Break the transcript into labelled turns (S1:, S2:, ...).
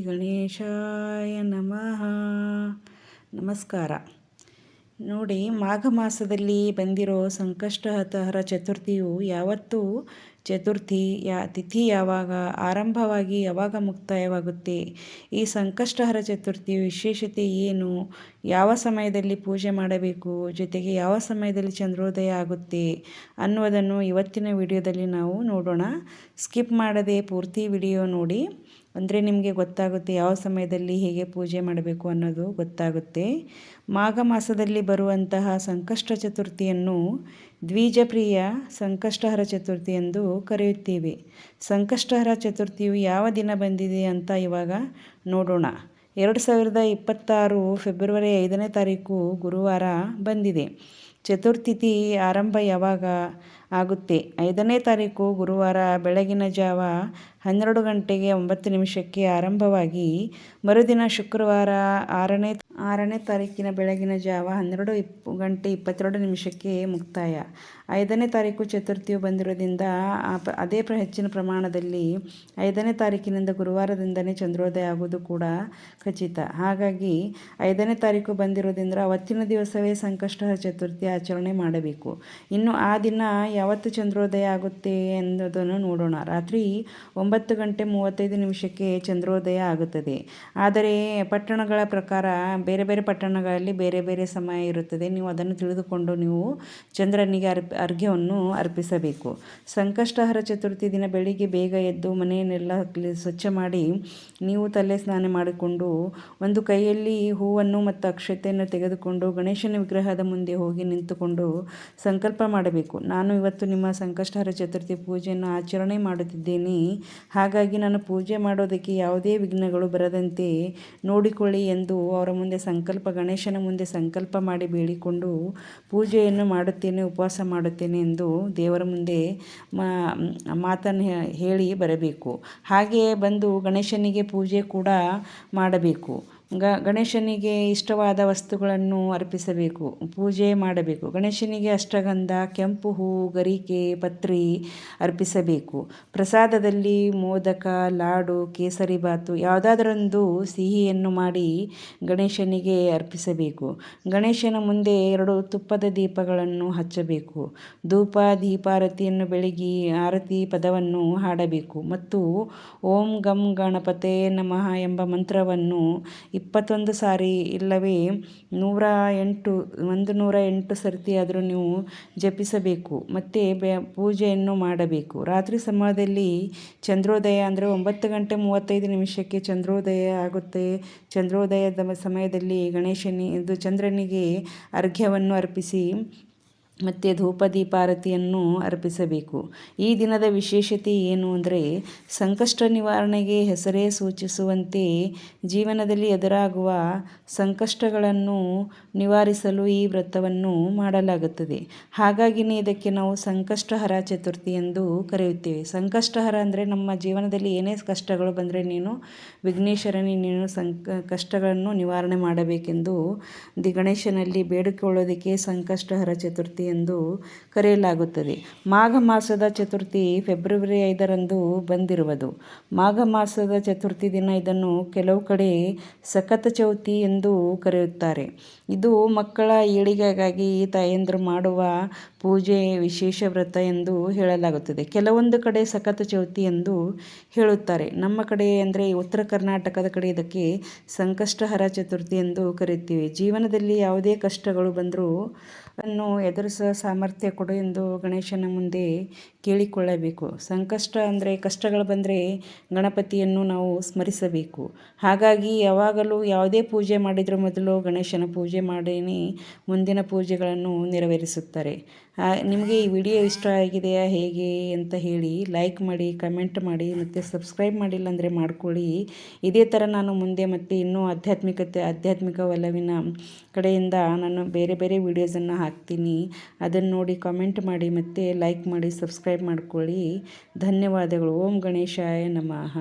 S1: ಗಣೇಶಾಯ ನಮಃ. ನಮಸ್ಕಾರ. ನೋಡಿ, ಮಾಘ ಮಾಸದಲ್ಲಿ ಬಂದಿರೋ ಸಂಕಷ್ಟಹರ ಚತುರ್ಥಿಯು ಯಾವತ್ತು ಚತುರ್ಥಿ ತಿಥಿ ಯಾವಾಗ ಆರಂಭವಾಗಿ ಯಾವಾಗ ಮುಕ್ತಾಯವಾಗುತ್ತೆ, ಈ ಸಂಕಷ್ಟಹರ ಚತುರ್ಥಿಯ ವಿಶೇಷತೆ ಏನು, ಯಾವ ಸಮಯದಲ್ಲಿ ಪೂಜೆ ಮಾಡಬೇಕು, ಜೊತೆಗೆ ಯಾವ ಸಮಯದಲ್ಲಿ ಚಂದ್ರೋದಯ ಆಗುತ್ತೆ ಅನ್ನುವುದನ್ನು ಇವತ್ತಿನ ವಿಡಿಯೋದಲ್ಲಿ ನಾವು ನೋಡೋಣ. ಸ್ಕಿಪ್ ಮಾಡದೆ ಪೂರ್ತಿ ವಿಡಿಯೋ ನೋಡಿ, ಅಂದರೆ ನಿಮಗೆ ಗೊತ್ತಾಗುತ್ತೆ ಯಾವ ಸಮಯದಲ್ಲಿ ಹೇಗೆ ಪೂಜೆ ಮಾಡಬೇಕು ಅನ್ನೋದು ಗೊತ್ತಾಗುತ್ತೆ. ಮಾಘ ಮಾಸದಲ್ಲಿ ಬರುವಂತಹ ಸಂಕಷ್ಟ ಚತುರ್ಥಿಯನ್ನು ದ್ವಿಜಪ್ರಿಯ ಸಂಕಷ್ಟಹರ ಚತುರ್ಥಿ ಎಂದು ಕರೆಯುತ್ತೇವೆ. ಸಂಕಷ್ಟಹರ ಚತುರ್ಥಿಯು ಯಾವ ದಿನ ಬಂದಿದೆ ಅಂತ ಇವಾಗ ನೋಡೋಣ. 2026 ಫೆಬ್ರವರಿ 5ನೇ ತಾರೀಕು ಗುರುವಾರ ಬಂದಿದೆ. ಚತುರ್ಥಿ ಆರಂಭ ಯಾವಾಗ ಆಗುತ್ತೆ? 5ನೇ ತಾರೀಕು ಗುರುವಾರ ಬೆಳಗಿನ ಜಾವ 12 ಗಂಟೆಗೆ 9 ನಿಮಿಷಕ್ಕೆ ಆರಂಭವಾಗಿ ಮರುದಿನ ಶುಕ್ರವಾರ 6ನೇ ತಾರೀಕಿನ ಬೆಳಗಿನ ಜಾವ 12 ಗಂಟೆ 22 ನಿಮಿಷಕ್ಕೆ ಮುಕ್ತಾಯ. 5ನೇ ತಾರೀಕು ಚತುರ್ಥಿಯು ಬಂದಿರೋದ್ರಿಂದ ಅದೇ ಹೆಚ್ಚಿನ ಪ್ರಮಾಣದಲ್ಲಿ 5ನೇ ತಾರೀಕಿನಿಂದ ಗುರುವಾರದಿಂದನೇ ಚಂದ್ರೋದಯ ಆಗೋದು ಕೂಡ ಖಚಿತ. ಹಾಗಾಗಿ 5ನೇ ತಾರೀಕು ಬಂದಿರೋದ್ರಿಂದ ಅವತ್ತಿನ ದಿವಸವೇ ಸಂಕಷ್ಟಹರ ಚತುರ್ಥಿ ಆಚರಣೆ ಮಾಡಬೇಕು. ಇನ್ನು ಆ ದಿನ ಯಾವತ್ತು ಚಂದ್ರೋದಯ ಆಗುತ್ತೆ ಅನ್ನೋದನ್ನು ನೋಡೋಣ. ರಾತ್ರಿ 9 ಗಂಟೆ 35 ನಿಮಿಷಕ್ಕೆ ಚಂದ್ರೋದಯ ಆಗುತ್ತದೆ. ಆದರೆ ಪಟ್ಟಣಗಳ ಪ್ರಕಾರ ಬೇರೆ ಬೇರೆ ಪಟ್ಟಣಗಳಲ್ಲಿ ಬೇರೆ ಬೇರೆ ಸಮಯ ಇರುತ್ತದೆ. ನೀವು ಅದನ್ನು ತಿಳಿದುಕೊಂಡು ನೀವು ಚಂದ್ರನಿಗೆ ಅರ್ಘ್ಯವನ್ನು ಅರ್ಪಿಸಬೇಕು. ಸಂಕಷ್ಟಹರ ಚತುರ್ಥಿ ದಿನ ಬೆಳಿಗ್ಗೆ ಬೇಗ ಎದ್ದು ಮನೆಯನ್ನೆಲ್ಲ ಸ್ವಚ್ಛ ಮಾಡಿ ನೀವು ತಲೆ ಸ್ನಾನ ಮಾಡಿಕೊಂಡು ಒಂದು ಕೈಯಲ್ಲಿ ಹೂವನ್ನು ಮತ್ತು ಅಕ್ಷತೆಯನ್ನು ತೆಗೆದುಕೊಂಡು ಗಣೇಶನ ವಿಗ್ರಹದ ಮುಂದೆ ಹೋಗಿ ನಿಂತುಕೊಂಡು ಸಂಕಲ್ಪ ಮಾಡಬೇಕು. ನಾನು ಇವತ್ತು ನಿಮ್ಮ ಸಂಕಷ್ಟಹರ ಚತುರ್ಥಿ ಪೂಜೆಯನ್ನು ಆಚರಣೆ ಮಾಡುತ್ತಿದ್ದೇನೆ. ಹಾಗಾಗಿ ನಾನು ಪೂಜೆ ಮಾಡೋದಕ್ಕೆ ಯಾವುದೇ ವಿಘ್ನಗಳು ಬರದಂತೆ ನೋಡಿಕೊಳ್ಳಿ ಎಂದು ಅವರ ಮುಂದೆ ಗಣೇಶನ ಮುಂದೆ ಸಂಕಲ್ಪ ಮಾಡಿ ಬೇಡಿಕೊಂಡು ಪೂಜೆಯನ್ನು ಮಾಡುತ್ತೇನೆ, ಉಪವಾಸ ಮಾಡುತ್ತೇನೆ ಎಂದು ದೇವರ ಮುಂದೆ ಮಾತನ್ನು ಹೇಳಿ ಬರಬೇಕು. ಹಾಗೆಯೇ ಬಂದು ಗಣೇಶನಿಗೆ ಪೂಜೆ ಕೂಡ ಮಾಡಬೇಕು. ಗಣೇಶನಿಗೆ ಇಷ್ಟವಾದ ವಸ್ತುಗಳನ್ನು ಅರ್ಪಿಸಬೇಕು, ಪೂಜೆ ಮಾಡಬೇಕು. ಗಣೇಶನಿಗೆ ಅಷ್ಟಗಂಧ, ಕೆಂಪು ಹೂವು, ಗರಿಕೆ, ಪತ್ರಿ ಅರ್ಪಿಸಬೇಕು. ಪ್ರಸಾದದಲ್ಲಿ ಮೋದಕ, ಲಾಡು, ಕೇಸರಿ ಬಾತು ಯಾವುದಾದರೊಂದು ಸಿಹಿಯನ್ನು ಮಾಡಿ ಗಣೇಶನಿಗೆ ಅರ್ಪಿಸಬೇಕು. ಗಣೇಶನ ಮುಂದೆ 2 ತುಪ್ಪದ ದೀಪಗಳನ್ನು ಹಚ್ಚಬೇಕು. ಧೂಪ ದೀಪಾರತಿಯನ್ನು ಬೆಳಗಿ ಆರತಿ ಪದವನ್ನು ಹಾಡಬೇಕು ಮತ್ತು ಓಂ ಗಂ ಗಣಪತೆ ನಮಃ ಎಂಬ ಮಂತ್ರವನ್ನು 21 ಸಾರಿ ಇಲ್ಲವೇ 108 ಸರ್ತಿ ಆದರೂ ನೀವು ಜಪಿಸಬೇಕು. ಮತ್ತು ಪೂಜೆಯನ್ನು ಮಾಡಬೇಕು. ರಾತ್ರಿ ಸಮಯದಲ್ಲಿ ಚಂದ್ರೋದಯ ಅಂದರೆ 9 ಗಂಟೆ 35 ನಿಮಿಷಕ್ಕೆ ಚಂದ್ರೋದಯ ಆಗುತ್ತೆ. ಚಂದ್ರೋದಯದ ಸಮಯದಲ್ಲಿ ಚಂದ್ರನಿಗೆ ಅರ್ಘ್ಯವನ್ನು ಅರ್ಪಿಸಿ ಮತ್ತು ಧೂಪ ದೀಪಾರತಿಯನ್ನು ಅರ್ಪಿಸಬೇಕು. ಈ ದಿನದ ವಿಶೇಷತೆ ಏನು ಅಂದರೆ, ಸಂಕಷ್ಟ ನಿವಾರಣೆಗೆ ಹೆಸರೇ ಸೂಚಿಸುವಂತೆ ಜೀವನದಲ್ಲಿ ಎದುರಾಗುವ ಸಂಕಷ್ಟಗಳನ್ನು ನಿವಾರಿಸಲು ಈ ವ್ರತವನ್ನು ಮಾಡಲಾಗುತ್ತದೆ. ಹಾಗಾಗಿಯೇ ಇದಕ್ಕೆ ನಾವು ಸಂಕಷ್ಟಹರ ಚತುರ್ಥಿ ಎಂದು ಕರೆಯುತ್ತೇವೆ. ಸಂಕಷ್ಟಹರ ಅಂದರೆ ನಮ್ಮ ಜೀವನದಲ್ಲಿ ಏನೇ ಕಷ್ಟಗಳು ಬಂದರೆ ವಿಘ್ನೇಶ್ವರನೇ ನೀನು ಕಷ್ಟಗಳನ್ನು ನಿವಾರಣೆ ಮಾಡಬೇಕೆಂದು ಗಣೇಶನಲ್ಲಿ ಬೇಡಿಕೊಳ್ಳೋದಕ್ಕೆ ಸಂಕಷ್ಟಹರ ಚತುರ್ಥಿ ಎಂದು ಕರೆಯಲಾಗುತ್ತದೆ. ಮಾಘ ಮಾಸದ ಚತುರ್ಥಿ ಫೆಬ್ರವರಿ 5ರಂದು ಬಂದಿರುವುದು. ಮಾಘ ಮಾಸದ ಚತುರ್ಥಿ ದಿನ ಇದನ್ನು ಕೆಲವು ಕಡೆ ಸಖತ್ ಚೌತಿ ಎಂದು ಕರೆಯುತ್ತಾರೆ. ಇದು ಮಕ್ಕಳ ಏಳಿಗೆಗಾಗಿ ತಾಯಂದಿರು ಮಾಡುವ ಪೂಜೆ, ವಿಶೇಷ ವ್ರತ ಎಂದು ಹೇಳಲಾಗುತ್ತದೆ. ಕೆಲವೊಂದು ಕಡೆ ಸಖತ್ ಚೌತಿ ಎಂದು ಹೇಳುತ್ತಾರೆ. ನಮ್ಮ ಕಡೆ ಅಂದರೆ ಉತ್ತರ ಕರ್ನಾಟಕದ ಕಡೆ ಇದಕ್ಕೆ ಸಂಕಷ್ಟಹರ ಚತುರ್ಥಿ ಎಂದು ಕರೆಯುತ್ತೇವೆ. ಜೀವನದಲ್ಲಿ ಯಾವುದೇ ಕಷ್ಟಗಳು ಬಂದರೂ ಅನ್ನು ಎದುರಿಸುವ ಸಾಮರ್ಥ್ಯ ಕೊಡು ಎಂದು ಗಣೇಶನ ಮುಂದೆ ಕೇಳಿಕೊಳ್ಳಬೇಕು. ಸಂಕಷ್ಟ ಅಂದರೆ ಕಷ್ಟಗಳು ಬಂದರೆ ಗಣಪತಿಯನ್ನು ನಾವು ಸ್ಮರಿಸಬೇಕು. ಹಾಗಾಗಿ ಯಾವಾಗಲೂ ಯಾವುದೇ ಪೂಜೆ ಮಾಡಿದರೂ ಮೊದಲು ಗಣೇಶನ ಪೂಜೆ ಮಾಡೀನಿ ಮುಂದಿನ ಪೂಜೆಗಳನ್ನು ನೆರವೇರಿಸುತ್ತಾರೆ. ನಿಮಗೆ ಈ ವಿಡಿಯೋ ಇಷ್ಟ ಆಗಿದೆಯಾ ಹೇಗೆ ಅಂತ ಹೇಳಿ ಲೈಕ್ ಮಾಡಿ, ಕಮೆಂಟ್ ಮಾಡಿ ಮತ್ತು ಸಬ್ಸ್ಕ್ರೈಬ್ ಮಾಡಿಲ್ಲ ಅಂದರೆ ಮಾಡ್ಕೊಳ್ಳಿ. ಇದೇ ಥರ ನಾನು ಮುಂದೆ ಮತ್ತು ಇನ್ನೂ ಆಧ್ಯಾತ್ಮಿಕ ಒಲವಿನ ಕಡೆಯಿಂದ ನಾನು ಬೇರೆ ಬೇರೆ ವಿಡಿಯೋಸನ್ನು ಹಾಕ್ತೀನಿ. ಅದನ್ನು ನೋಡಿ ಕಮೆಂಟ್ ಮಾಡಿ ಮತ್ತು ಲೈಕ್ ಮಾಡಿ, ಸಬ್ಸ್ಕ್ರೈಬ್ ಮಾಡ್ಕೊಳ್ಳಿ. ಧನ್ಯವಾದಗಳು. ಓಂ ಗಣೇಶಾಯ ನಮಃ.